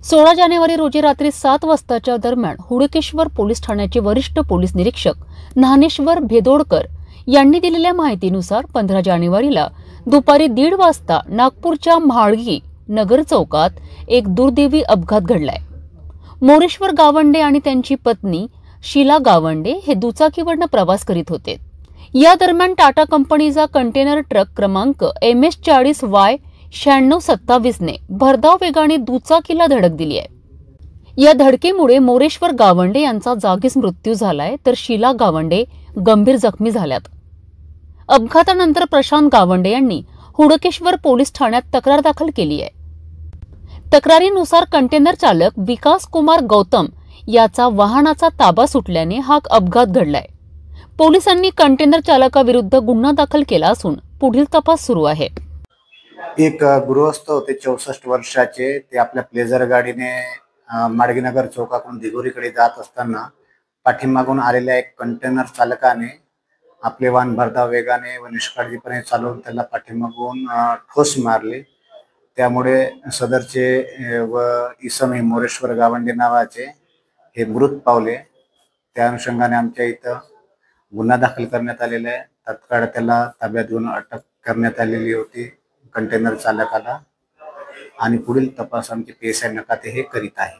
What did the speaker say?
16 जानेवारी रोजी रात्री 7 वाजताच्या दरम्यान हुडकेश्वर पोलीस ठाण्याचे वरिष्ठ पोलीस निरीक्षक ज्ञानेश्वर भेदोडकर यांनी दिलेल्या माहितीनुसार 15 जानेवारीला दुपारी 1:30 वाजता नागपूरच्या म्हाळगी नगर चौकात एक दुर्दैवी अपघात घडलाय। मोरेश्वर गावंडे आणि त्यांची पत्नी शीला गावंडे हे दुचाकीवरनं प्रवास करीत होते। या दरम्यान टाटा कंपनीचा कंटेनर ट्रक क्रमांक MS40Y 9627 ने भरधाव वेगाने दुचाकीला धडक दिली आहे। या धडकेमुळे मोरेश्वर गावंडे यांचा जागीच मृत्यू झालाय, तर शीला गावंडे गंभीर जखमी झाल्यात। अपघातानंतर प्रशांत गावंडे यांनी हुडकेश्वर पोलीस ठाण्यात तक्रार दाखल केली आहे। तक्रारीनुसार कंटेनर चालक विकास कुमार गौतम याचा वाहनाचा ताबा सुटल्याने हा अपघात घडलाय। पोलिसांनी कंटेनर चालकाविरुद्ध गुन्हा दाखल केला असून पुढील तपास सुरू आहे। एक गृहस्थ होते 64 वर्षाचे, ते आपल्या प्लेजर गाडीने माडगीनगर चौकाकडून दिघोरीकडे जात असताना पाठीमागून आलेल्या एक कंटेनर चालकाने आपले वाहन भरधाव वेगाने व निष्काळजीपणे चालवून त्याला पाठीमागून ठोस मारले। त्यामुळे सदरचे व इसमी मोरेश्वर गावंडे नावाचे हे मृत पावले। त्या अनुषंगाने आमच्या इथं गुन्हा दाखल करण्यात आलेला आहे। तत्काळ त्याला ताब्यात घेऊन अटक करण्यात आलेली होती कंटेनर चालकाला, आणि पुढील तपास आमचे PSI नकाते हे करीत आहे।